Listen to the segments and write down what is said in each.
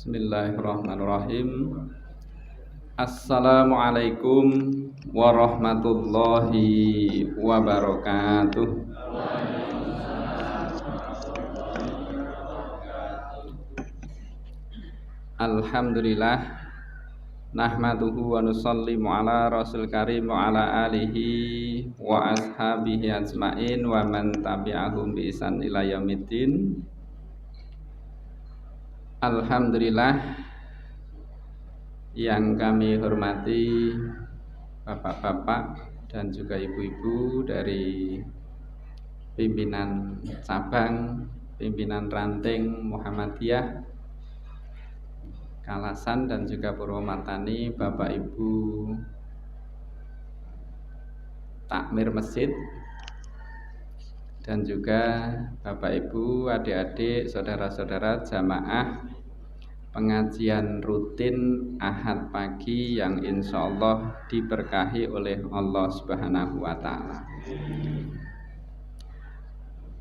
Bismillahirrahmanirrahim. Assalamualaikum warahmatullahi wabarakatuh. Alhamdulillah, nahmaduhu wa nusallimu ala rasul karim wa ala alihi wa ashabihi ajmain wa man tabi'ahum bi ihsan ila yaumiddin. Alhamdulillah, yang kami hormati bapak-bapak dan juga ibu-ibu dari pimpinan cabang, pimpinan ranting Muhammadiyah Kalasan dan juga Purwomartani, bapak ibu takmir masjid, dan juga bapak ibu, adik-adik, saudara-saudara jamaah pengajian rutin Ahad pagi yang insya Allah diberkahi oleh Allah Subhanahu wa Ta'ala.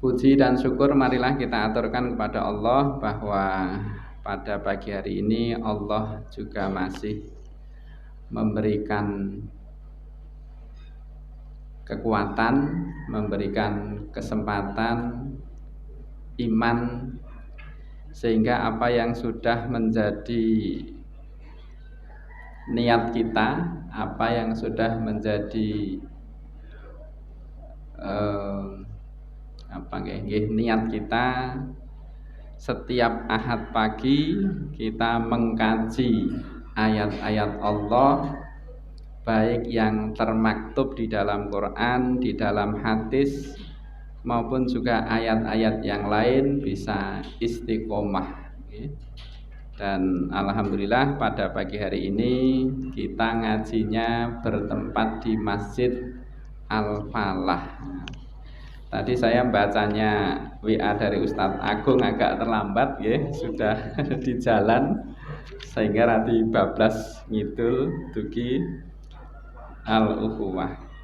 Puji dan syukur marilah kita aturkan kepada Allah bahwa pada pagi hari ini Allah juga masih memberikan kekuatan, memberikan kesempatan iman, sehingga apa yang sudah menjadi niat kita, apa yang sudah menjadi niat kita, setiap Ahad pagi kita mengkaji ayat-ayat Allah, baik yang termaktub di dalam Quran, di dalam hadis, maupun juga ayat-ayat yang lain, bisa istiqomah. Dan alhamdulillah pada pagi hari ini kita ngajinya bertempat di Masjid Al-Falah. Tadi saya bacanya WA dari Ustadz Agung agak terlambat ya, sudah di jalan sehingga radi bablas ngidul dugi Al-Ukhuwah.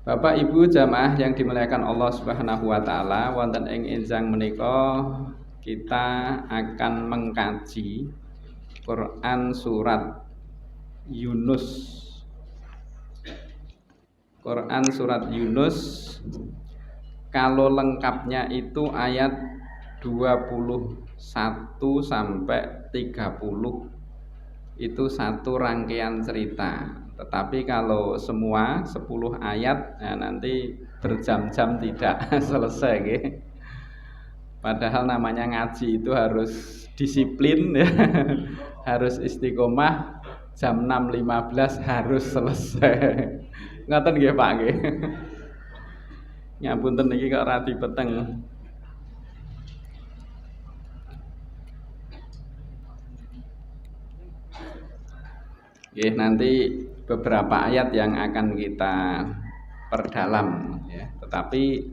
Bapak Ibu jamaah yang dimuliakan Allah Subhanahu wa Ta'ala, wonten ing enjang menika kita akan mengkaji Quran surat Yunus. Quran surat Yunus, kalau lengkapnya itu ayat 21 sampai 30 itu satu rangkaian cerita. Tetapi kalau semua 10 ayat nanti berjam-jam tidak selesai gitu. Padahal namanya ngaji itu harus disiplin ya. Harus istiqomah, jam 6.15 harus selesai. Ngoten nggih Pak nggih. Ngapunten niki kok radi peteng. Oke, nanti beberapa ayat yang akan kita perdalam ya. Tetapi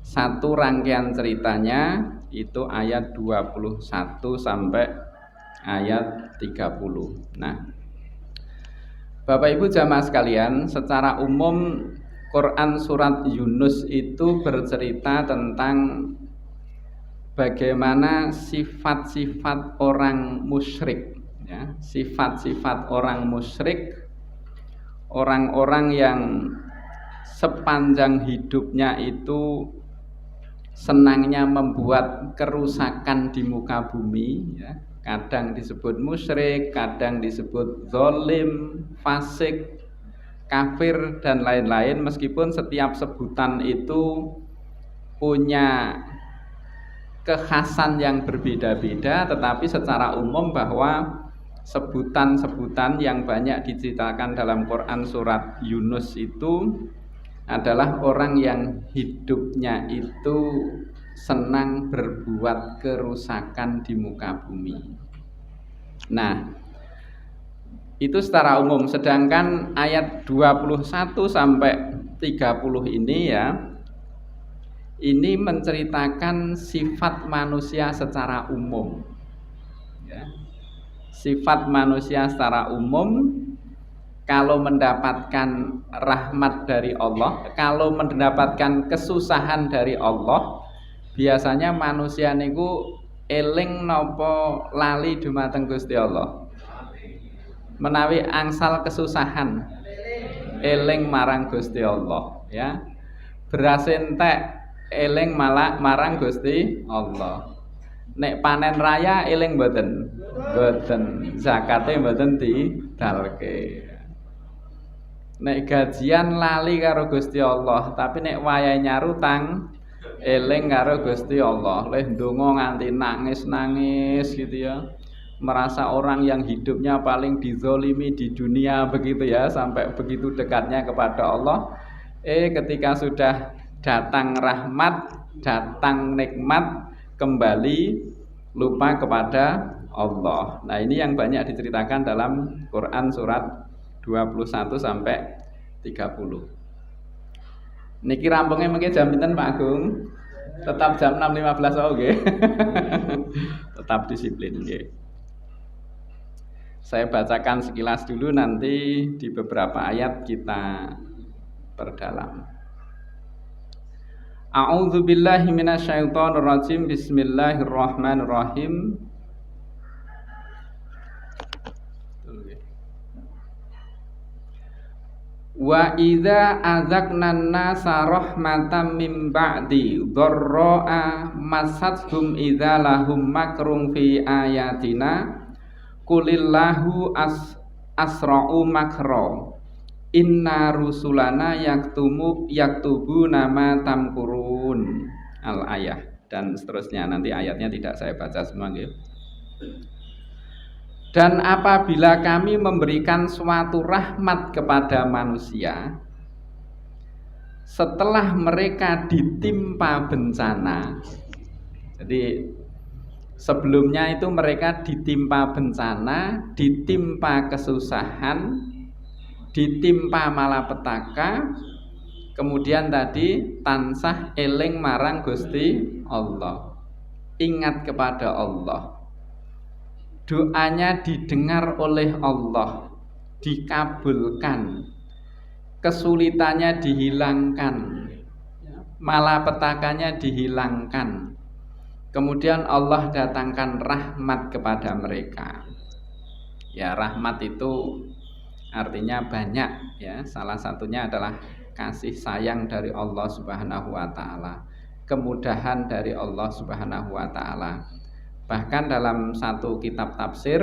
satu rangkaian ceritanya itu ayat 21 sampai ayat 30. Nah, Bapak Ibu jamaah sekalian, secara umum Quran surat Yunus itu bercerita tentang bagaimana sifat-sifat orang musyrik ya, sifat-sifat orang musyrik, orang-orang yang sepanjang hidupnya itu senangnya membuat kerusakan di muka bumi ya. Kadang disebut musyrik, kadang disebut zalim, fasik, kafir, dan lain-lain. Meskipun setiap sebutan itu punya kekhasan yang berbeda-beda, tetapi secara umum bahwa sebutan-sebutan yang banyak diceritakan dalam Quran surat Yunus itu adalah orang yang hidupnya itu senang berbuat kerusakan di muka bumi. Nah, itu secara umum. Sedangkan ayat 21 sampai 30 ini ya, ini menceritakan sifat manusia secara umum. Ya. Sifat manusia secara umum kalau mendapatkan rahmat dari Allah, kalau mendapatkan kesusahan dari Allah, biasanya manusia niku eling nopo lali dumateng Gusti Allah. Menawi angsal kesusahan, eling marang Gusti Allah, ya. Beras entek, eling malah marang Gusti Allah. Nek panen raya eling mboten? Mboten. Zakate mboten didalke. Nek gajian lali karo Gusti Allah, tapi nek wayahe nyarutang eling karo Gusti Allah. Leh ndonga nganti nangis-nangis gitu ya. Merasa orang yang hidupnya paling dizolimi di dunia begitu ya, sampai begitu dekatnya kepada Allah. Ketika sudah datang rahmat, datang nikmat, kembali lupa kepada Allah. Nah, ini yang banyak diceritakan dalam Quran surat 21 sampai 30. Niki rampungnya mungkin jam pinten Pak Agung? Tetap jam 6.15 nggih. Tetap disiplin nggih. Saya bacakan sekilas dulu, nanti di beberapa ayat kita perdalam. A'udzubillahi minasyaitonirrajim. Bismillahirrahmanirrahim. Wa idza azaqnan nasa rahmatan min ba'di dharra'a masathum idza lahum makrun fi ayatina qulillahu asra'u makra inna rusulana yaktubu nama tamkurun al ayah, dan seterusnya. Nanti ayatnya tidak saya baca semua nggih. Dan apabila kami memberikan suatu rahmat kepada manusia setelah mereka ditimpa bencana. Jadi sebelumnya itu mereka ditimpa bencana, ditimpa kesusahan, ditimpa malapetaka, kemudian tadi tansah eling marang Gusti Allah, ingat kepada Allah, doanya didengar oleh Allah, dikabulkan, kesulitannya dihilangkan, malapetakanya dihilangkan, kemudian Allah datangkan rahmat kepada mereka. Ya, rahmat itu artinya banyak ya. Salah satunya adalah kasih sayang dari Allah Subhanahu wa taala, kemudahan dari Allah Subhanahu wa taala. Bahkan dalam satu kitab tafsir,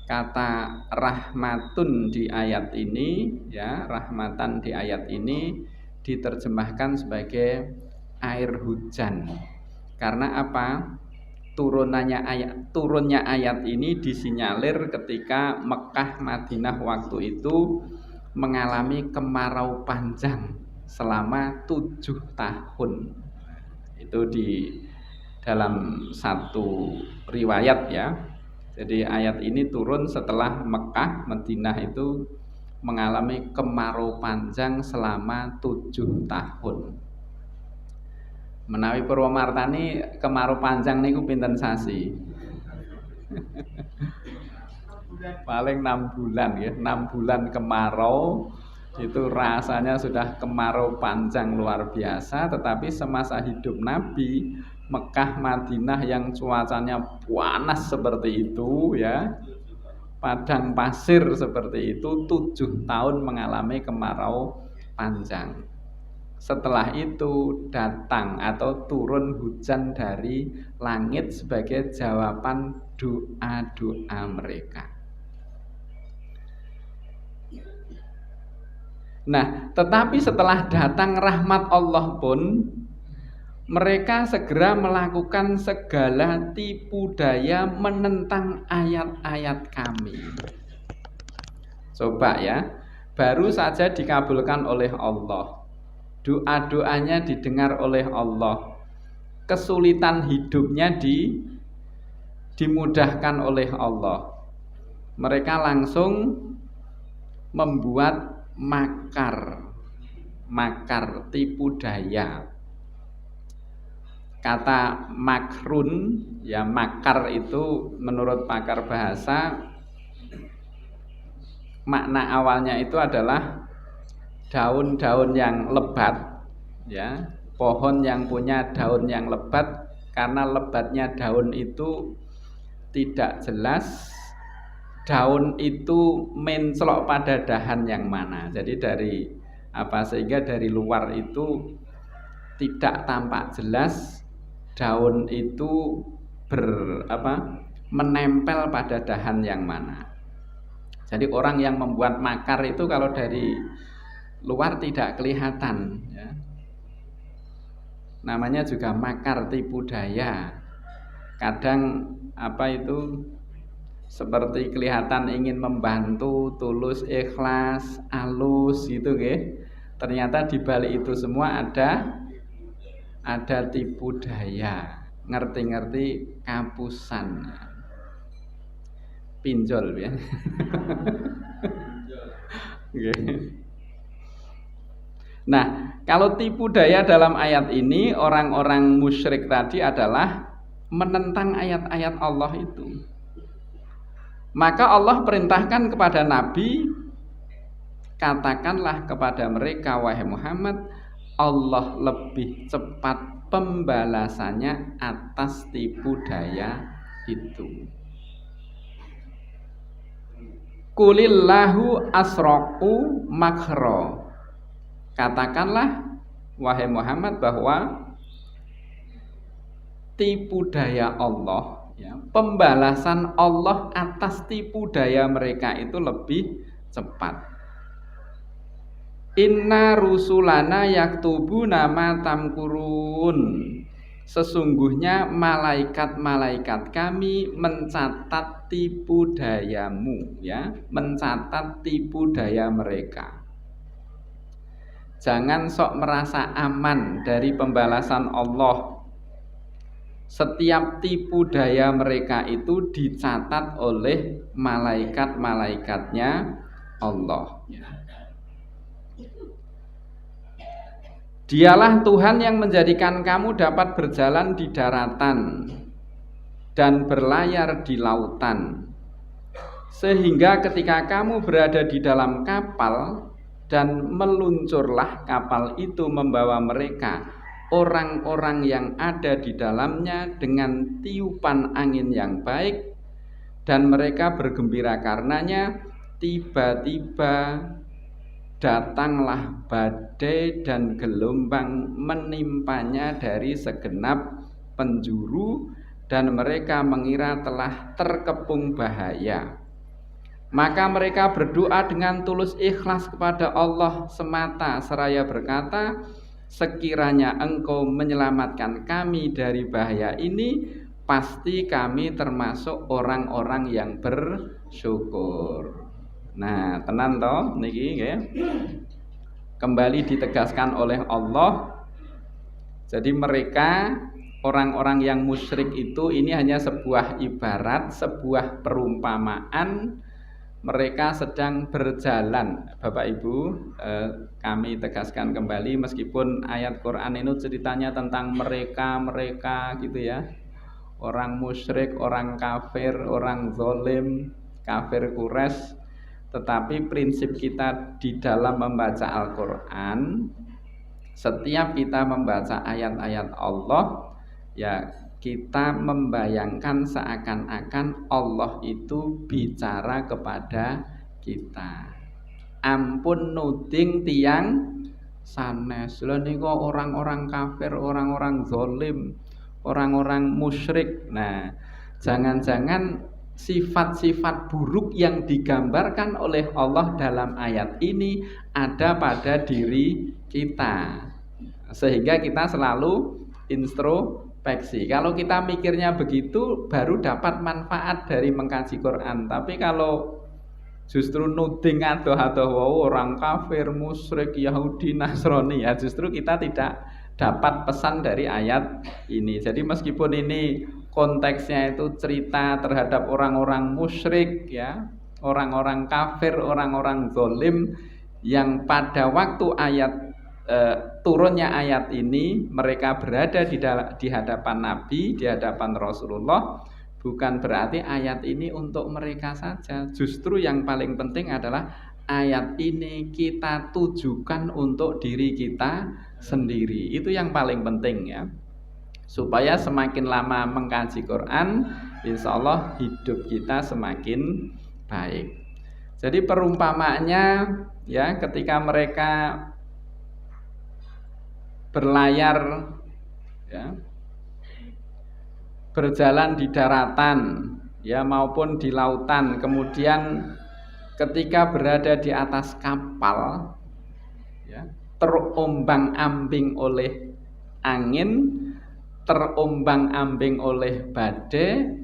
kata rahmatun di ayat ini ya, rahmatan di ayat ini diterjemahkan sebagai air hujan. Karena apa? Turunnya ayat ini disinyalir ketika Mekah Madinah waktu itu mengalami kemarau panjang selama 7 tahun. Itu di dalam satu riwayat ya. Jadi ayat ini turun setelah Mekah Madinah itu mengalami kemarau panjang selama 7 tahun. Menawi Purwomartani kemarau panjang niku pinten sasi? Paling 6 bulan ya. 6 bulan kemarau itu rasanya sudah kemarau panjang luar biasa. Tetapi semasa hidup Nabi, Mekah Madinah yang cuacanya panas seperti itu ya, padang pasir seperti itu, 7 tahun mengalami kemarau panjang. Setelah itu datang atau turun hujan dari langit sebagai jawaban doa-doa mereka. Nah, tetapi setelah datang rahmat Allah pun, mereka segera melakukan segala tipu daya menentang ayat-ayat kami. Coba ya, baru saja dikabulkan oleh Allah, doa-doanya didengar oleh Allah, kesulitan hidupnya dimudahkan oleh Allah. Mereka langsung membuat makar tipu daya. Kata makrun ya, makar itu menurut pakar bahasa makna awalnya itu adalah daun-daun yang lebat, ya, pohon yang punya daun yang lebat. Karena lebatnya daun itu tidak jelas, daun itu mencelok pada dahan yang mana. Jadi sehingga dari luar itu tidak tampak jelas daun itu menempel pada dahan yang mana. Jadi orang yang membuat makar itu kalau dari luar tidak kelihatan, ya. Namanya juga makar, tipu daya. Kadang seperti kelihatan ingin membantu, tulus, ikhlas, alus gitu, nggih. Ternyata di balik itu semua ada tipu daya, ngerti-ngerti kapusan, pinjol ya. Nah, kalau tipu daya dalam ayat ini, orang-orang musyrik tadi adalah menentang ayat-ayat Allah itu. Maka Allah perintahkan kepada Nabi, katakanlah kepada mereka, wahai Muhammad, Allah lebih cepat pembalasannya atas tipu daya itu. Qulillahu asraqu makro. Katakanlah wahai Muhammad bahwa tipu daya Allah, ya, pembalasan Allah atas tipu daya mereka itu lebih cepat. Inna rusulana yaktubuna ma tamkurun. Sesungguhnya malaikat-malaikat kami mencatat tipu dayamu, ya, mencatat tipu daya mereka. Jangan sok merasa aman dari pembalasan Allah. Setiap tipu daya mereka itu dicatat oleh malaikat-malaikatnya Allah. Dialah Tuhan yang menjadikan kamu dapat berjalan di daratan dan berlayar di lautan, sehingga ketika kamu berada di dalam kapal dan meluncurlah kapal itu membawa mereka, orang-orang yang ada di dalamnya, dengan tiupan angin yang baik, dan mereka bergembira karenanya. Tiba-tiba datanglah badai dan gelombang menimpanya dari segenap penjuru, dan mereka mengira telah terkepung bahaya. Maka mereka berdoa dengan tulus ikhlas kepada Allah semata, seraya berkata, sekiranya Engkau menyelamatkan kami dari bahaya ini, pasti kami termasuk orang-orang yang bersyukur. Nah, tenan toh niki nggih. Kembali ditegaskan oleh Allah. Jadi mereka orang-orang yang musyrik itu ini hanya sebuah ibarat, sebuah perumpamaan. Mereka sedang berjalan. Bapak Ibu, kami tegaskan kembali, meskipun ayat Quran ini ceritanya tentang mereka gitu ya. Orang musyrik, orang kafir, orang zalim, kafir Quraisy. Tetapi prinsip kita di dalam membaca Al-Quran, setiap kita membaca ayat-ayat Allah, ya kita membayangkan seakan-akan Allah itu bicara kepada kita. Ampun nuding tiang sanes. Lha niku orang-orang kafir, orang-orang zalim, orang-orang musyrik. Nah, jangan-jangan sifat-sifat buruk yang digambarkan oleh Allah dalam ayat ini ada pada diri kita, sehingga kita selalu introspeksi. Kalau kita mikirnya begitu, baru dapat manfaat dari mengkaji Quran. Tapi kalau justru nuding adoh-adoh orang kafir, musyrik, Yahudi, Nasrani, ya justru kita tidak dapat pesan dari ayat ini. Jadi meskipun ini konteksnya itu cerita terhadap orang-orang musyrik, ya, orang-orang kafir, orang-orang zalim, yang pada waktu turunnya ayat ini mereka berada di hadapan Nabi, di hadapan Rasulullah, Bukan berarti ayat ini untuk mereka saja. Justru yang paling penting adalah ayat ini kita tujukan untuk diri kita sendiri. Itu yang paling penting ya. Supaya semakin lama mengkaji Quran, insya Allah hidup kita semakin baik. Jadi perumpamaannya ya, ketika mereka berlayar ya, berjalan di daratan ya maupun di lautan, kemudian ketika berada di atas kapal ya, terombang-ambing oleh angin, terombang-ambing oleh badai,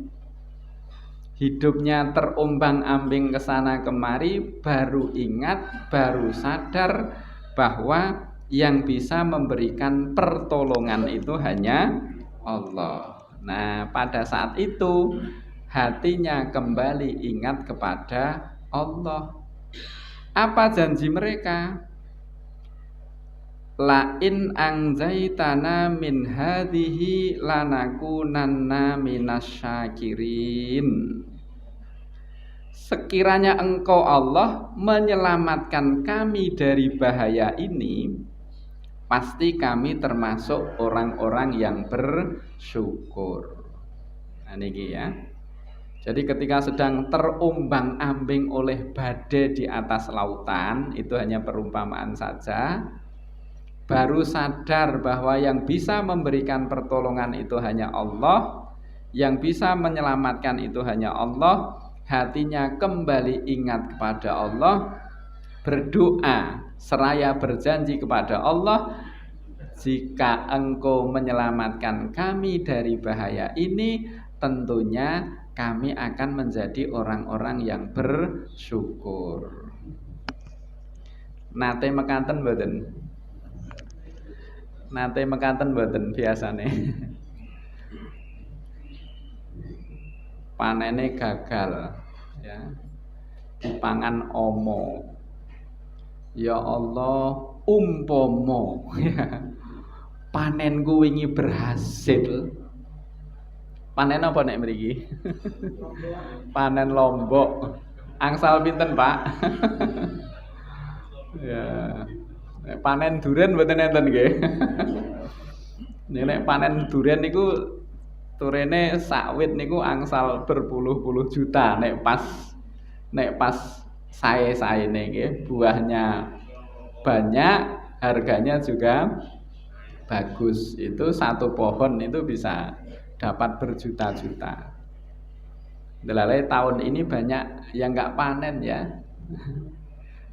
hidupnya terombang-ambing ke sana kemari, baru ingat, baru sadar bahwa yang bisa memberikan pertolongan itu hanya Allah. Nah, pada saat itu hatinya kembali ingat kepada Allah. Apa janji mereka? La in angzaitana min hadhihi lanakunanna minasyakirin. Sekiranya engkau Allah menyelamatkan kami dari bahaya ini, pasti kami termasuk orang-orang yang bersyukur. Nah niki ya. Jadi ketika sedang terombang-ambing oleh badai di atas lautan, itu hanya perumpamaan saja. Baru sadar bahwa yang bisa memberikan pertolongan itu hanya Allah, yang bisa menyelamatkan itu hanya Allah, hatinya kembali ingat kepada Allah, berdoa seraya berjanji kepada Allah, jika engkau menyelamatkan kami dari bahaya ini, tentunya kami akan menjadi orang-orang yang bersyukur. Nate mekaten mboten? Nate mekaten mboten biasane? Panene gagal ya. Dipangan omo. Ya Allah, umpama ya. Panenku wingi berhasil. Panen apa nek mriki? Panen lombok. Angsal pinten, Pak? Ya. Panen durian mboten enten nggih. Nek panen durian niku turene sawit niku angsal berpuluh-puluh juta nek pas sae-saene nggih. Buahnya banyak, harganya juga bagus. Itu satu pohon itu bisa dapat berjuta-juta. Delalai tahun ini banyak yang nggak panen ya.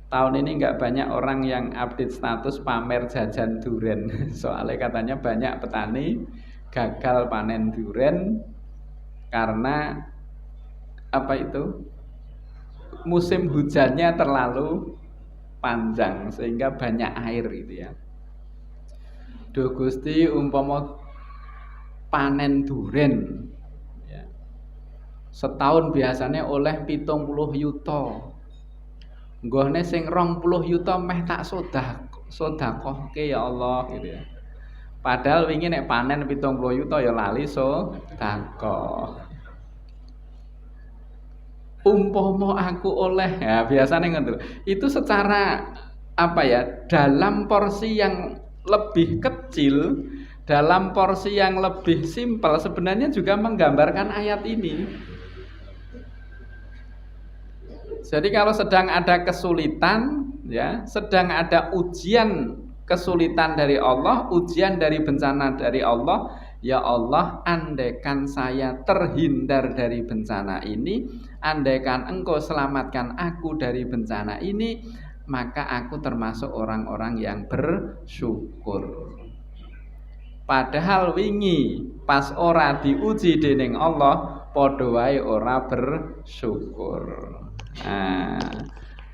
Tahun ini nggak banyak orang yang update status pamer jajan durian. Soalnya katanya banyak petani gagal panen durian karena apa itu? Musim hujannya terlalu panjang sehingga banyak air gitu ya. Duh Gusti, umpama panen durian ya. Setahun biasanya oleh 70 yuta. Nggone sing 20 yuta meh tak sedekahke ya Allah gitu ya. Padahal wingi nek panen 70 yuta ya lali sedekah. Umpama aku oleh ya biasanya ngono. Itu secara apa ya? Dalam porsi yang lebih kecil, dalam porsi yang lebih simpel sebenarnya juga menggambarkan ayat ini. Jadi kalau sedang ada kesulitan ya, sedang ada ujian kesulitan dari Allah, ujian dari bencana dari Allah, ya Allah, andaikan saya terhindar dari bencana ini, andaikan engkau selamatkan aku dari bencana ini, maka aku termasuk orang-orang yang bersyukur. Padahal wingi pas ora diuji dening Allah, padha wae ora bersyukur. Nah,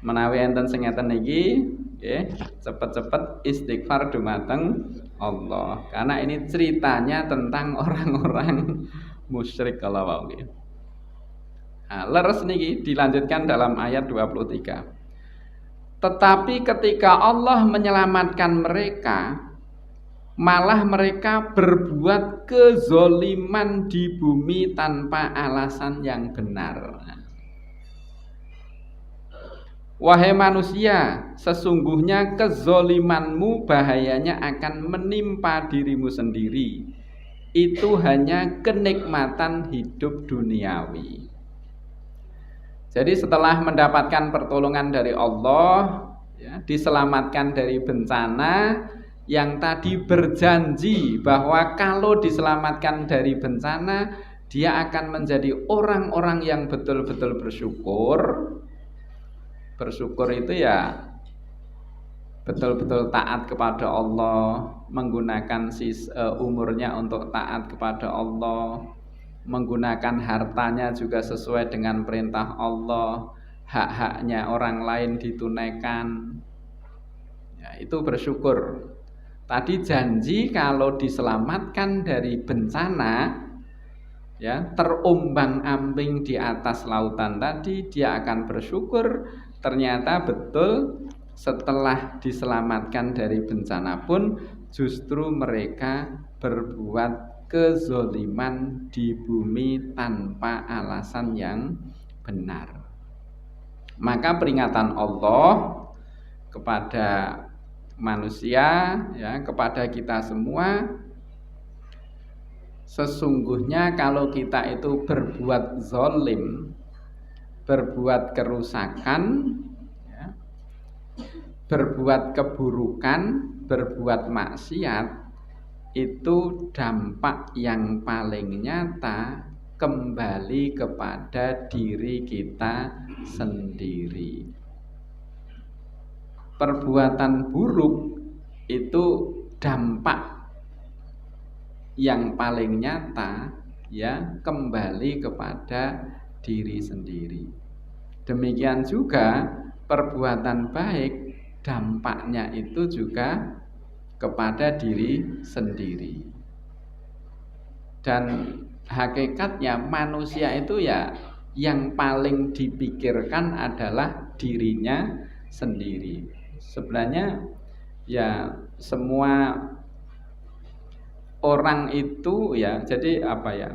menawi enten sing ngeten niki, nggih, cepet-cepet istighfar dumateng Allah. Karena ini ceritanya tentang orang-orang musyrik kalau wau nggih. Nah, leres niki dilanjutkan dalam ayat 23. Tetapi ketika Allah menyelamatkan mereka, malah mereka berbuat kezoliman di bumi tanpa alasan yang benar. Wahai manusia, sesungguhnya kezolimanmu bahayanya akan menimpa dirimu sendiri. Itu hanya kenikmatan hidup duniawi. Jadi setelah mendapatkan pertolongan dari Allah, ya, diselamatkan dari bencana, yang tadi berjanji bahwa kalau diselamatkan dari bencana, dia akan menjadi orang-orang yang betul-betul bersyukur. Bersyukur itu ya betul-betul taat kepada Allah, menggunakan umurnya untuk taat kepada Allah, menggunakan hartanya juga sesuai dengan perintah Allah, hak-haknya orang lain ditunaikan. Ya, itu bersyukur. Tadi janji kalau diselamatkan dari bencana, ya, terombang-ambing di atas lautan tadi, dia akan bersyukur. Ternyata betul, setelah diselamatkan dari bencana pun justru mereka berbuat kezoliman di bumi tanpa alasan yang benar. Maka peringatan Allah kepada manusia, ya, kepada kita semua, sesungguhnya kalau kita itu berbuat zolim, berbuat kerusakan, ya, berbuat keburukan, berbuat maksiat, itu dampak yang paling nyata kembali kepada diri kita sendiri. Perbuatan buruk itu dampak yang paling nyata, ya, kembali kepada diri sendiri. Demikian juga perbuatan baik, dampaknya itu juga kepada diri sendiri. Dan hakikatnya manusia itu ya yang paling dipikirkan adalah dirinya sendiri. Sebenarnya ya semua orang itu ya, jadi apa ya,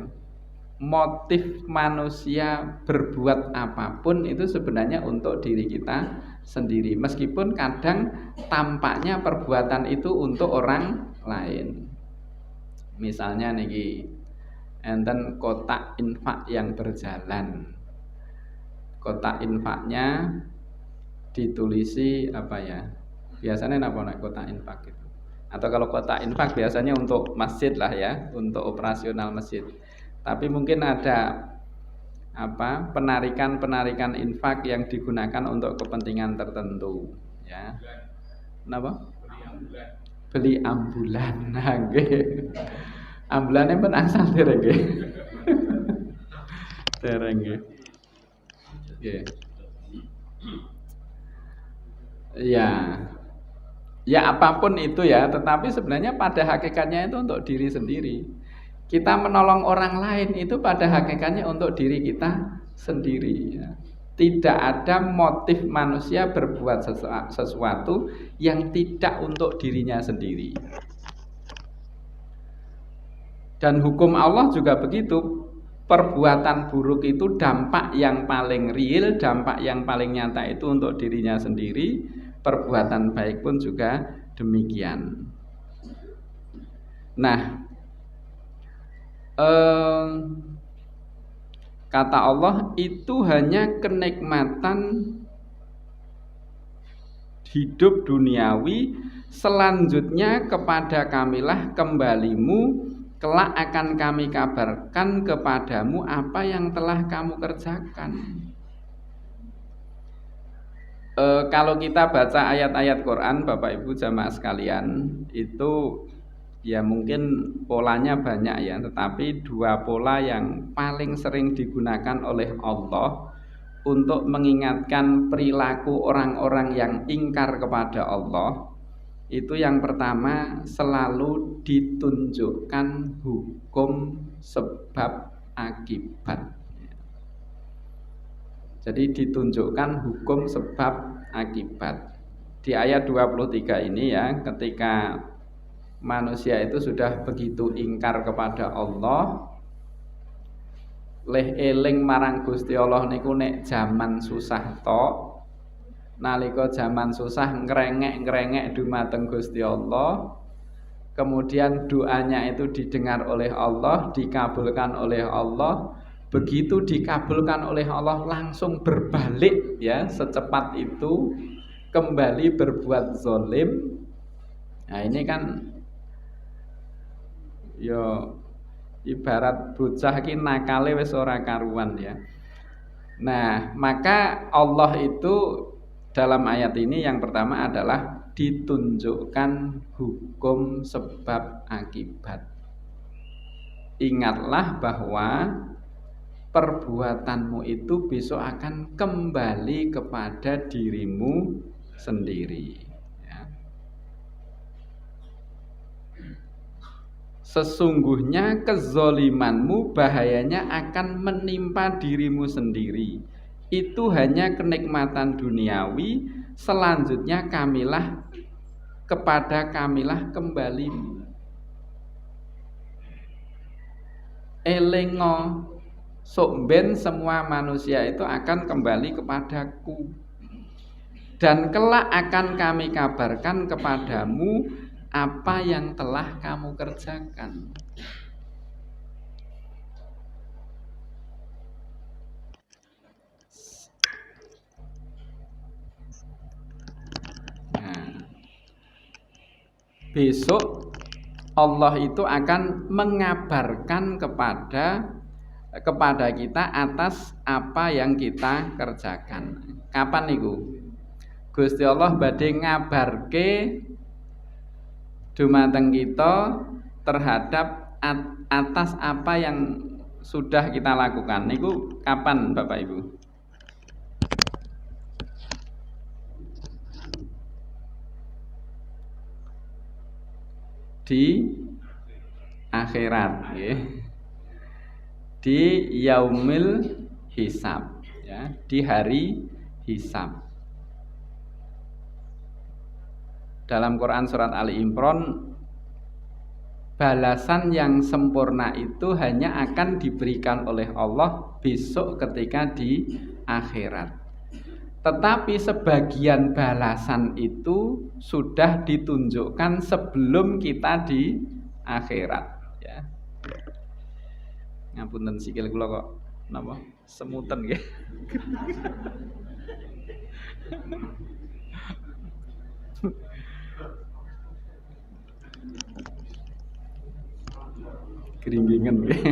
motif manusia berbuat apapun itu sebenarnya untuk diri kita sendiri, meskipun kadang tampaknya perbuatan itu untuk orang lain. Misalnya niki enten kotak infak yang berjalan, kotak infaknya ditulisi apa ya, biasanya apa nak kotak infak itu, atau kalau kotak infak biasanya untuk masjid lah ya, untuk operasional masjid. Tapi mungkin ada apa, penarikan infak yang digunakan untuk kepentingan tertentu, ya. Kenapa? Beli ambulan. Nah, nggih. Ambulane pun asal dereng nggih. Dereng nggih. Nggih. Ya. Ya apapun itu ya, tetapi sebenarnya pada hakikatnya itu untuk diri sendiri. Kita menolong orang lain itu pada hakikatnya untuk diri kita sendiri, ya. Tidak ada motif manusia berbuat sesuatu yang tidak untuk dirinya sendiri. Dan hukum Allah juga begitu. Perbuatan buruk itu dampak yang paling real, dampak yang paling nyata itu untuk dirinya sendiri. Perbuatan baik pun juga demikian. Nah, kata Allah itu hanya kenikmatan hidup duniawi, selanjutnya kepada kamilah kembalimu, kelak akan kami kabarkan kepadamu apa yang telah kamu kerjakan. Kalau kita baca ayat-ayat Quran, Bapak Ibu jamaah sekalian, itu ya mungkin polanya banyak ya, tetapi dua pola yang paling sering digunakan oleh Allah untuk mengingatkan perilaku orang-orang yang ingkar kepada Allah, itu yang pertama selalu ditunjukkan hukum sebab akibat. Jadi ditunjukkan hukum sebab akibat. Di ayat 23 ini ya, ketika manusia itu sudah begitu ingkar kepada Allah, leh eling marang Gusti Allah niku nek jaman susah tok. Nalika jaman susah ngrengek-ngrengek dumateng Gusti Allah, kemudian doanya itu didengar oleh Allah, dikabulkan oleh Allah. Begitu dikabulkan oleh Allah langsung berbalik ya, secepat itu kembali berbuat zalim. Nah, ini kan yo ibarat bocah ki nakale wis ora karuan ya. Nah, maka Allah itu dalam ayat ini yang pertama adalah ditunjukkan hukum sebab akibat. Ingatlah bahwa perbuatanmu itu besok akan kembali kepada dirimu sendiri ya. Sesungguhnya kezolimanmu bahayanya akan menimpa dirimu sendiri. Itu hanya kenikmatan duniawi, selanjutnya kepada kamilah kembali. Elengo sokben semua manusia itu akan kembali kepadaku, dan kelak akan kami kabarkan kepadamu apa yang telah kamu kerjakan. Besok Allah itu akan mengabarkan kepada kita atas apa yang kita kerjakan. Kapan niku? Gusti Allah badhe ngabarke dumateng kita terhadap atas apa yang sudah kita lakukan. Niku kapan Bapak Ibu? Di akhirat ya. Di yaumil hisab ya, di hari hisab. Dalam Quran surat Ali Imran, balasan yang sempurna itu hanya akan diberikan oleh Allah besok ketika di akhirat. Tetapi sebagian balasan itu sudah ditunjukkan sebelum kita di akhirat ya. Ngapunten sikil kula kok napa semutan nggih. Keringgingan nggih.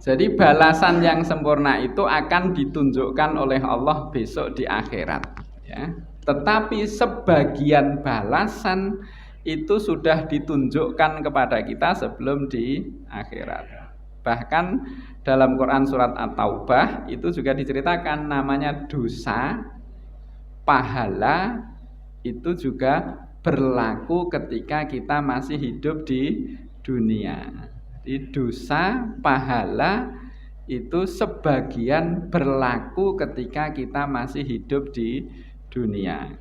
Jadi balasan yang sempurna itu akan ditunjukkan oleh Allah besok di akhirat ya. Tetapi sebagian balasan itu sudah ditunjukkan kepada kita sebelum di akhirat. Bahkan dalam Quran surat At-Taubah itu juga diceritakan namanya dosa, pahala itu juga berlaku ketika kita masih hidup di dunia. Di dosa, pahala itu sebagian berlaku ketika kita masih hidup di dunia.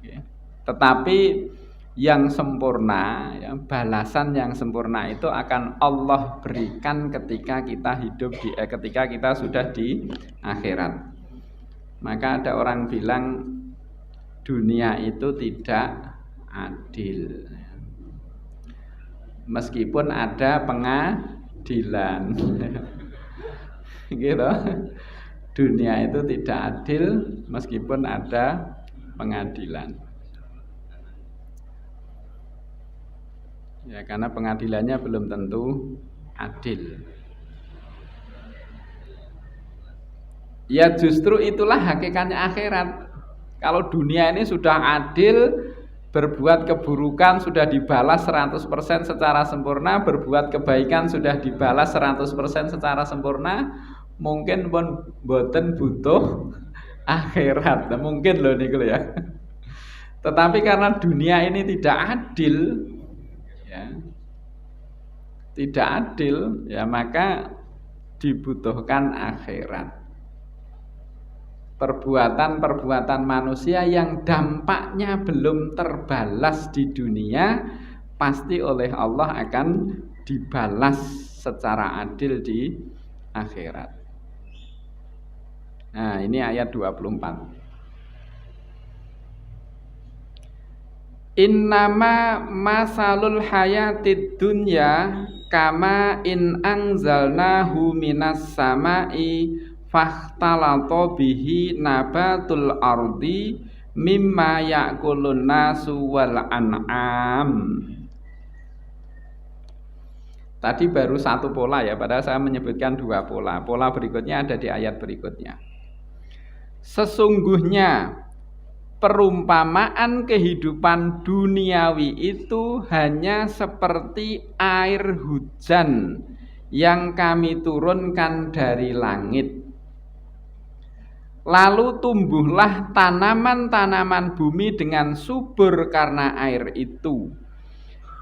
Tetapi yang sempurna, ya, balasan yang sempurna itu akan Allah berikan ketika kita hidup ketika kita sudah di akhirat. Maka ada orang bilang dunia itu tidak adil, meskipun ada pengadilan. Gitu. Dunia itu tidak adil meskipun ada pengadilan. Ya, karena pengadilannya belum tentu adil. Ya justru itulah hakikatnya akhirat. Kalau dunia ini sudah adil, berbuat keburukan sudah dibalas 100% secara sempurna, berbuat kebaikan sudah dibalas 100% secara sempurna, mungkin pun boten butuh akhirat. Nah, mungkin loh niku ya. Tetapi karena dunia ini tidak adil ya. Tidak adil ya, maka dibutuhkan akhirat. perbuatan-perbuatan manusia yang dampaknya belum terbalas di dunia, pasti oleh Allah akan dibalas secara adil di akhirat. Nah, ini ayat 24. Innama masalul hayatid dunya kama in anzalnahu minas samai fakhtalata bihi nabatul ardi mimma ya'kulun nasu wal an'am. Tadi baru satu pola ya, padahal saya menyebutkan dua pola. Pola berikutnya ada di ayat berikutnya. Sesungguhnya perumpamaan kehidupan duniawi itu hanya seperti air hujan yang kami turunkan dari langit. Lalu tumbuhlah tanaman-tanaman bumi dengan subur karena air itu.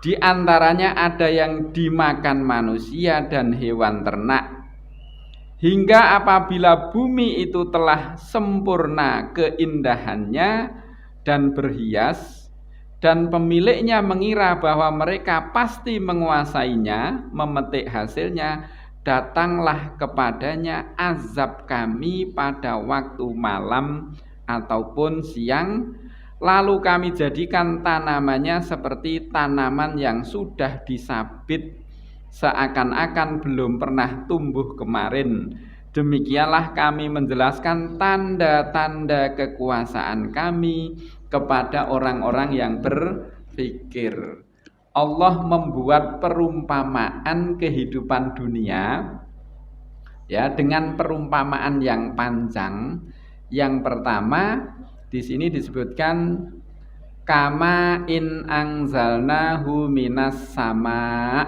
Di antaranya ada yang dimakan manusia dan hewan ternak. Hingga apabila bumi itu telah sempurna keindahannya dan berhias, dan pemiliknya mengira bahwa mereka pasti menguasainya, memetik hasilnya, datanglah kepadanya azab kami pada waktu malam ataupun siang, lalu kami jadikan tanamannya seperti tanaman yang sudah disabit, seakan-akan belum pernah tumbuh kemarin. Demikianlah kami menjelaskan tanda-tanda kekuasaan kami kepada orang-orang yang berpikir. Allah membuat perumpamaan kehidupan dunia ya dengan perumpamaan yang panjang. Yang pertama di sini disebutkan kama in anzalnahu minas sama,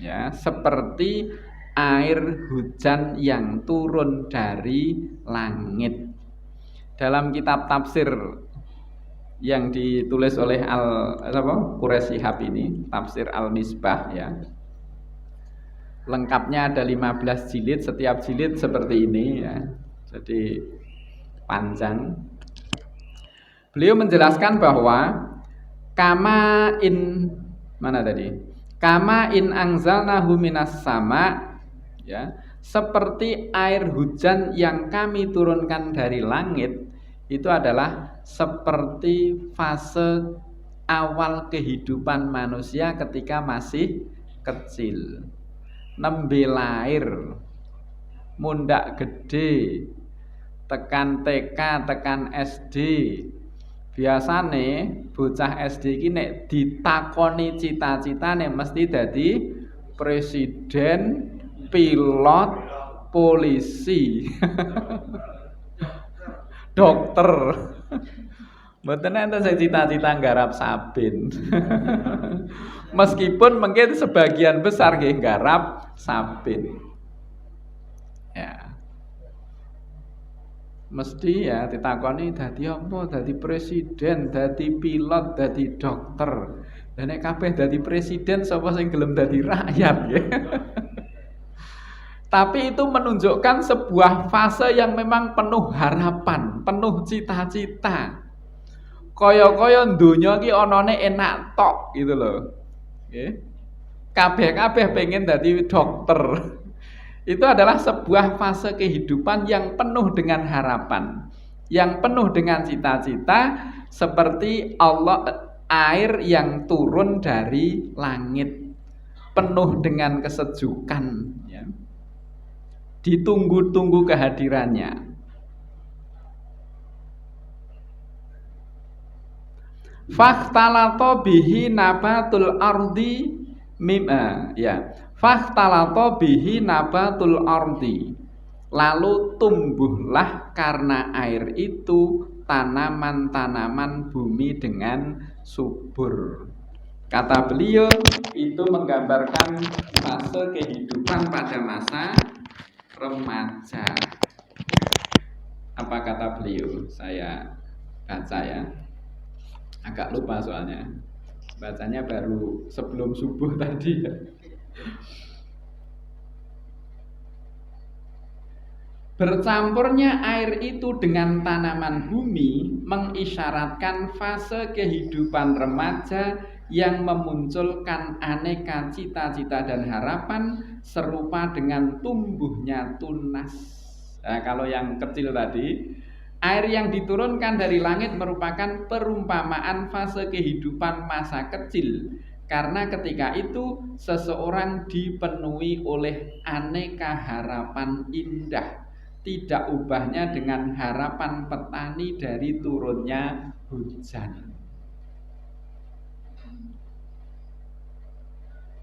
ya, seperti air hujan yang turun dari langit. Dalam kitab tafsir yang ditulis oleh Quraish Shihab ini, tafsir Al-Misbah ya. Lengkapnya ada 15 jilid, setiap jilid seperti ini ya. Jadi panjang. Beliau menjelaskan bahwa kama in mana tadi? Kama in anzalnahu minas sama, ya, seperti air hujan yang kami turunkan dari langit, itu adalah seperti fase awal kehidupan manusia ketika masih kecil. Nembe lair, mundak gede, tekan TK, tekan SD. Biasane bocah SD iki nek ditakoni cita-citane mesti dadi presiden, pilot, polisi, dokter. Mboten enten sing cita-cita nggarap sabin. Meskipun mungkin sebagian besar nggih nggarap sabin. Ya. Mesti ya ditakoni dadi apa? Dadi presiden, dadi pilot, dadi dokter. Dan nek kabeh dadi presiden sapa sing gelem dadi rakyat ya. Tapi itu menunjukkan sebuah fase yang memang penuh harapan, penuh cita-cita. Kaya-kaya donya iki anane enak tok gitu loh. Nggih. Kabeh-kabeh pengen dadi dokter. Itu adalah sebuah fase kehidupan yang penuh dengan harapan, yang penuh dengan cita-cita, seperti air yang turun dari langit, penuh dengan kesejukan ya. Ditunggu-tunggu kehadirannya. Fakhtalata bihi nabatul ardi ya. Fakhtalata bihi nabatul ardi, lalu tumbuhlah karena air itu tanaman-tanaman bumi dengan subur. Kata beliau itu menggambarkan fase kehidupan pada masa remaja. Apa kata beliau? Saya baca ya. Agak lupa soalnya. Bacanya baru sebelum subuh tadi ya. Bercampurnya air itu dengan tanaman bumi mengisyaratkan fase kehidupan remaja yang memunculkan aneka cita-cita dan harapan serupa dengan tumbuhnya tunas. Nah, kalau yang kecil tadi, air yang diturunkan dari langit merupakan perumpamaan fase kehidupan masa kecil. Karena ketika itu seseorang dipenuhi oleh aneka harapan indah, tidak ubahnya dengan harapan petani dari turunnya hujan.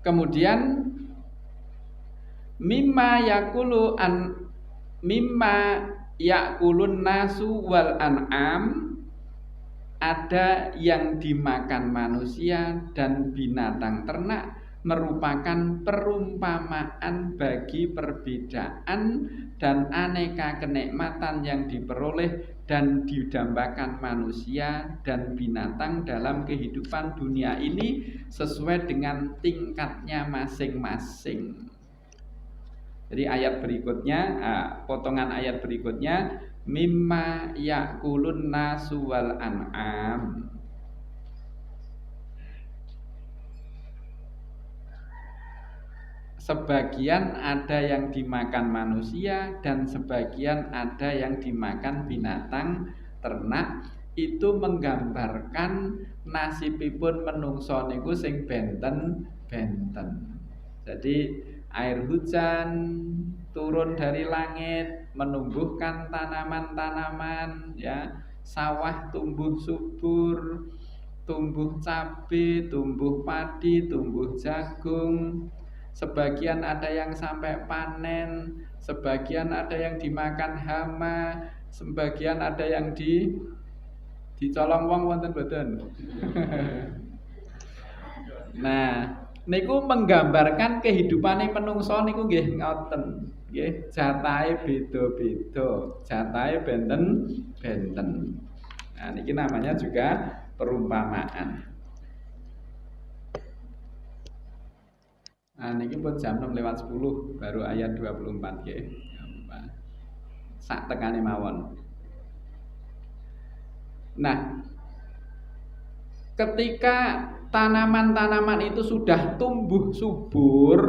Kemudian mimma yakulun nasu wal an'am, ada yang dimakan manusia dan binatang ternak, merupakan perumpamaan bagi perbedaan dan aneka kenikmatan yang diperoleh dan didambakan manusia dan binatang dalam kehidupan dunia ini sesuai dengan tingkatnya masing-masing. Jadi ayat berikutnya, potongan ayat berikutnya, mimma yakulun nasu wal an'am. Sebagian ada yang dimakan manusia dan sebagian ada yang dimakan binatang ternak. Itu menggambarkan nasibipun menungso niku sing benten-benten. Jadi air hujan turun dari langit menumbuhkan tanaman-tanaman, ya, sawah tumbuh subur, tumbuh cabai, tumbuh padi, tumbuh jagung. Sebagian ada yang sampai panen, sebagian ada yang dimakan hama, sebagian ada yang dicolong wong wonten boten. Nah, niku menggambarkan kehidupane menungso niku nggih ngoten. Nggih, jatahe beda-beda, jatahe benten-benten. Nah, niki namanya juga perumpamaan. Nah, niki pun jam 6:10 baru ayat 24 nggih. Sak tekane mawon. Nah, ketika tanaman-tanaman itu sudah tumbuh subur,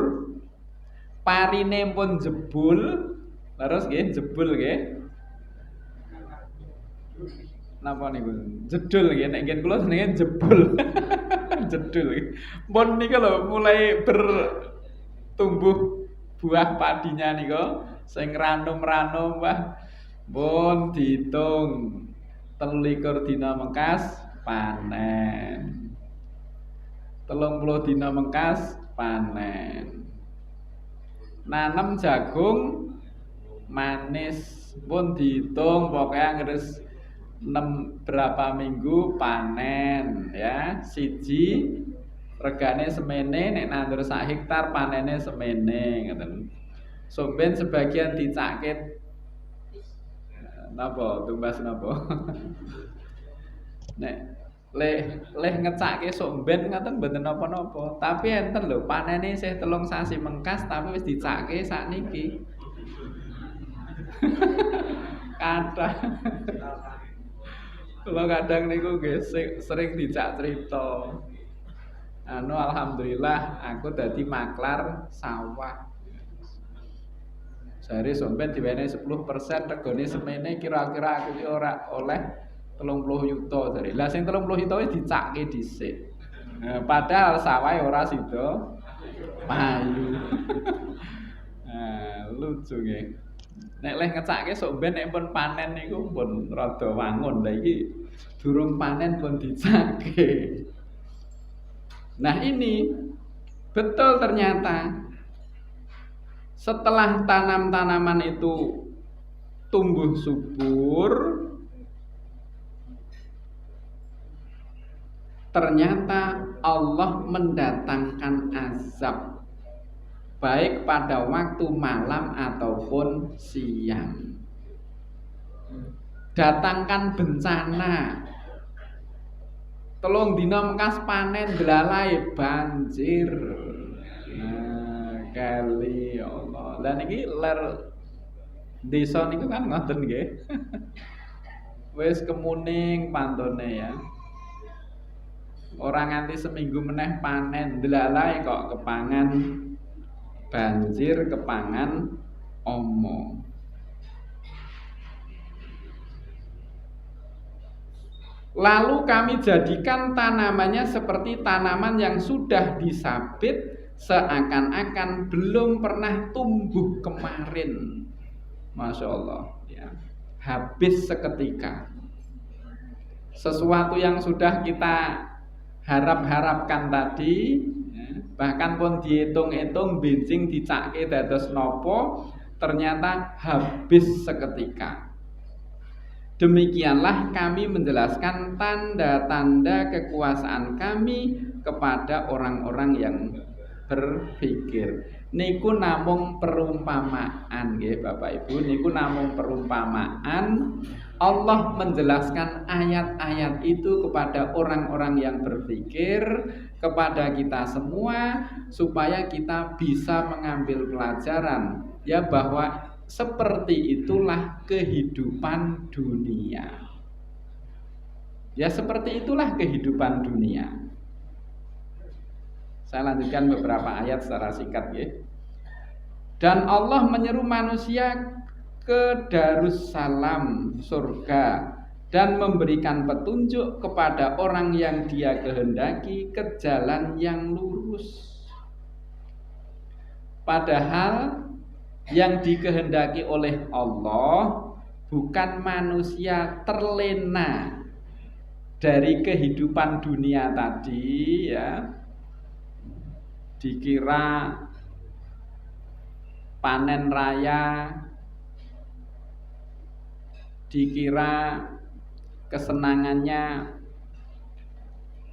parine pun jebul, terus nggih jebul nggih. Napa niku? Jedul nggih, nek ngen kula jenenge jebul. Jedul. Pun nika lho mulai bertumbuh buah padinya nika sing ranum-ranum wah pun diitung 23 dina mengkas panen. 30 dina mengkas panen. Nanem jagung manis pun dihitung pokoknya ngeres 6 berapa minggu panen, ya. Siji regane semene, nek nandur sak hektar panene semene ngoten. Somben sebagian dicakit napa tumbas napa. Nek leh ngecake somben ngoten mboten napa-napa, tapi enten lho panene isih 3 sasi mengkas tapi wis dicake sakniki. Kathah. Kula kadang niku nggih sering dicak crita. Alhamdulillah aku dadi maklar sawah. Sehari somben diwenehi 10%, regane semene kira-kira aku ki ora oleh 30 juta jare. Lah sing 30 juta wis dicakke dhisik. Padahal sawah ora sida payu. Lucu nggih. Nek leh ngecake sok ben nek pun panen niku pun rada wangun. Lah iki durung panen pun dicake. Nah, ini betul ternyata setelah tanam-tanaman itu tumbuh subur, ternyata Allah mendatangkan azab baik pada waktu malam ataupun siang. Datangkan bencana. 3 dina mengkas panen delalai banjir. Nah, kali Allah. Lah niki ler Desa niku kan ngoten nggih. Wis kemuning pantone ya. Ora nganti seminggu meneh panen, delalae kok kepangan banjir, kepangan omo. Lalu kami jadikan tanamannya seperti tanaman yang sudah disabit, seakan-akan belum pernah tumbuh kemarin. Masya Allah ya. Habis seketika. Sesuatu yang sudah kita harap-harapkan tadi ya, bahkan pun dihitung-hitung benjing dicake dados nopo, ternyata habis seketika. Demikianlah kami menjelaskan tanda-tanda kekuasaan kami kepada orang-orang yang berpikir. Niku namung perumpamaan nggih Bapak Ibu, niku namung perumpamaan. Allah menjelaskan ayat-ayat itu kepada orang-orang yang berpikir, kepada kita semua supaya kita bisa mengambil pelajaran ya, bahwa seperti itulah kehidupan dunia. Ya seperti itulah kehidupan dunia. Saya lanjutkan beberapa ayat secara singkat ya. Dan Allah menyeru manusia ke Darussalam, surga, dan memberikan petunjuk kepada orang yang Dia kehendaki ke jalan yang lurus. Padahal yang dikehendaki oleh Allah bukan manusia terlena dari kehidupan dunia tadi ya, dikira panen raya, dikira kesenangannya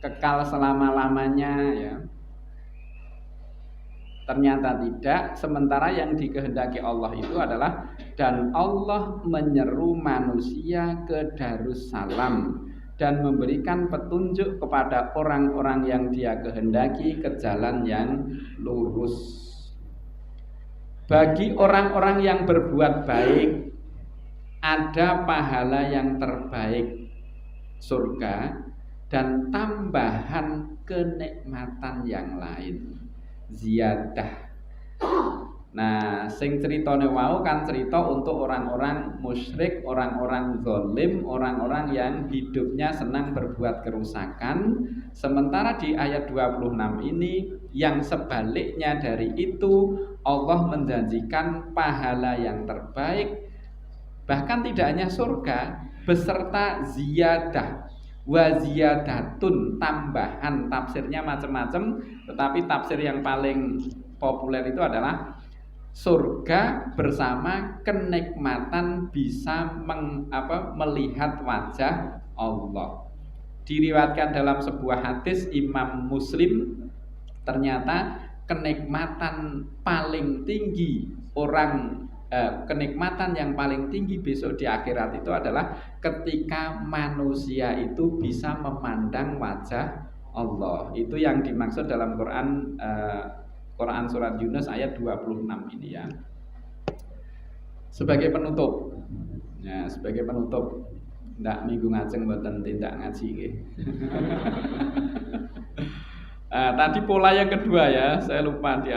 kekal selama-lamanya ya. Ternyata tidak, sementara yang dikehendaki Allah itu adalah, dan Allah menyeru manusia ke Darussalam dan memberikan petunjuk kepada orang-orang yang Dia kehendaki ke jalan yang lurus. Bagi orang-orang yang berbuat baik ada pahala yang terbaik, surga, dan tambahan kenikmatan yang lain, ziyadah. Nah, sing ceritane wau kan cerita untuk orang-orang musyrik, orang-orang zalim, orang-orang yang hidupnya senang berbuat kerusakan. Sementara di ayat 26 ini yang sebaliknya dari itu, Allah menjanjikan pahala yang terbaik, bahkan tidak hanya surga, beserta ziyadah. Wa ziyadatun, tambahan. Tafsirnya macam-macam, tetapi tafsir yang paling populer itu adalah surga bersama kenikmatan bisa melihat wajah Allah. Diriwayatkan dalam sebuah hadis Imam Muslim, ternyata kenikmatan paling tinggi kenikmatan yang paling tinggi besok di akhirat itu adalah ketika manusia itu bisa memandang wajah Allah. Itu yang dimaksud dalam Quran surat Yunus ayat 26 ini ya. Sebagai penutup, ndak minggu ngajeng mboten tindak ngaji nggih. Tadi pola yang kedua ya, saya lupa di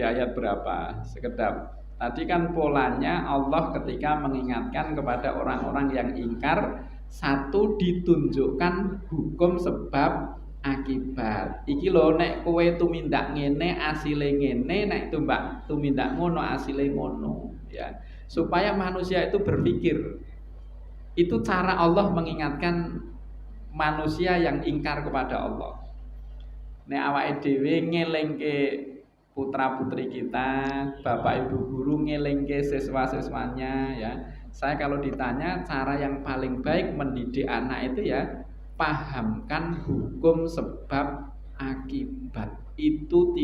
ayat berapa. Sekedap. Tadi kan polanya Allah ketika mengingatkan kepada orang-orang yang ingkar, satu ditunjukkan hukum sebab akibat. Iki lho, nek kowe tumindak ngene asile ngene, nek tumindak ngono asile ngono ya. Supaya manusia itu berpikir. Itu cara Allah mengingatkan manusia yang ingkar kepada Allah. Nek awake dhewe ngelingke putra-putri kita, bapak ibu guru ngelingke siswa-siswanya ya. Saya kalau ditanya cara yang paling baik mendidik anak itu ya, pahamkan hukum sebab akibat. Itu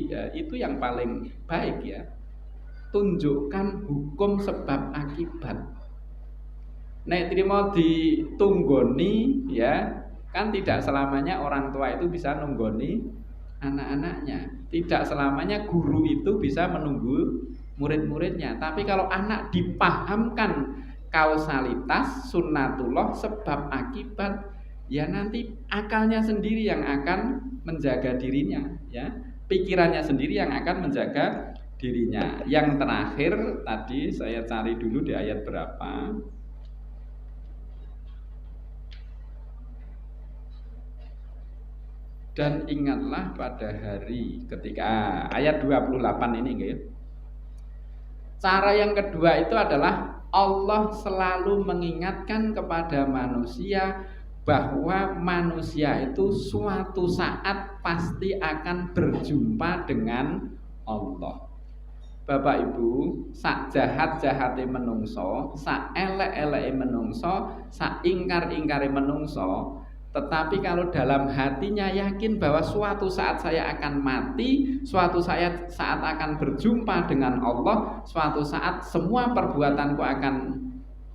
yang paling baik ya. Tunjukkan hukum sebab akibat. Nek terima ditunggoni ya, kan tidak selamanya orang tua itu bisa nunggoni anak-anaknya. Tidak selamanya guru itu bisa murid-muridnya. Tapi kalau anak dipahamkan kausalitas, sunnatullah, sebab akibat, ya nanti akalnya sendiri yang akan menjaga dirinya, ya. Pikirannya sendiri yang akan menjaga dirinya. Yang terakhir tadi saya cari dulu di ayat berapa. Dan ingatlah pada hari ketika ayat 28 ini gitu. Cara yang kedua itu adalah Allah selalu mengingatkan kepada manusia bahwa manusia itu suatu saat pasti akan berjumpa dengan Allah. Bapak Ibu, sak jahat-jahate menungso, sak elek-eleke menungso, sak ingkar-ingkare menungso, tetapi kalau dalam hatinya yakin bahwa suatu saat saya akan mati, suatu saat akan berjumpa dengan Allah, suatu saat semua perbuatanku akan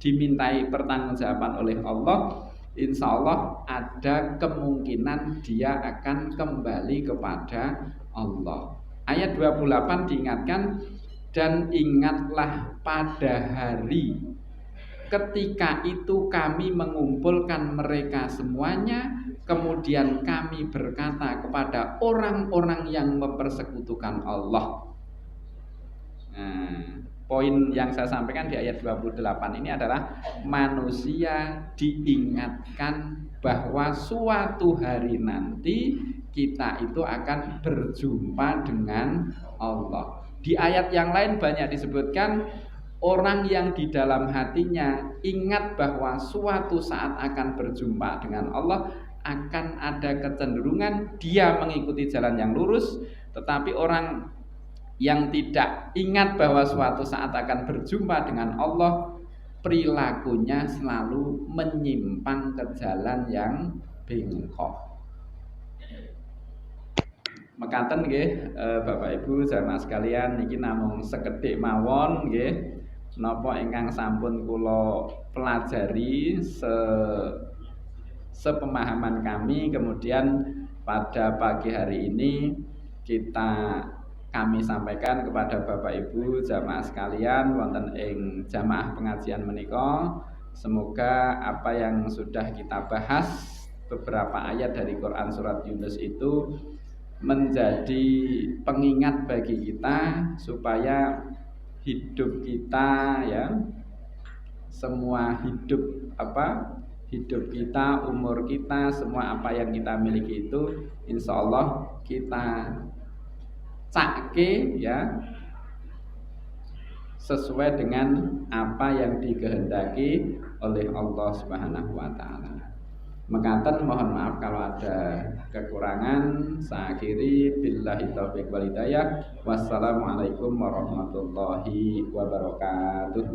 dimintai pertanggungjawaban oleh Allah, insya Allah ada kemungkinan dia akan kembali kepada Allah. Ayat 28 diingatkan, dan ingatlah pada hari ketika itu kami mengumpulkan mereka semuanya, kemudian kami berkata kepada orang-orang yang mempersekutukan Allah. Nah, poin yang saya sampaikan di ayat 28 ini adalah manusia diingatkan bahwa suatu hari nanti kita itu akan berjumpa dengan Allah. Di ayat yang lain banyak disebutkan orang yang di dalam hatinya ingat bahwa suatu saat akan berjumpa dengan Allah, akan ada kecenderungan dia mengikuti jalan yang lurus. Tetapi orang yang tidak ingat bahwa suatu saat akan berjumpa dengan Allah, perilakunya selalu menyimpang ke jalan yang bengkok. Mekaten nggih, Bapak Ibu jamaah sekalian, niki namung sekedhik mawon nggih napa ingkang sampun kula pelajari sepemahaman kami. Kemudian pada pagi hari ini kami sampaikan kepada Bapak Ibu jamaah sekalian wonten ing jamaah pengajian menika. Semoga apa yang sudah kita bahas beberapa ayat dari Quran surat Yunus itu menjadi pengingat bagi kita supaya hidup kita, ya, semua hidup kita, umur kita, semua apa yang kita miliki itu insya Allah kita cake, ya, sesuai dengan apa yang dikehendaki oleh Allah Subhanahu wa taala. Mekaten, mohon maaf kalau ada kekurangan. Saya akhiri billahi taufiq wal hidayah. Wassalamualaikum warahmatullahi wabarakatuh.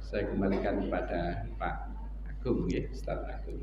Saya kembalikan kepada Pak Agung, ya, Ustaz Agung.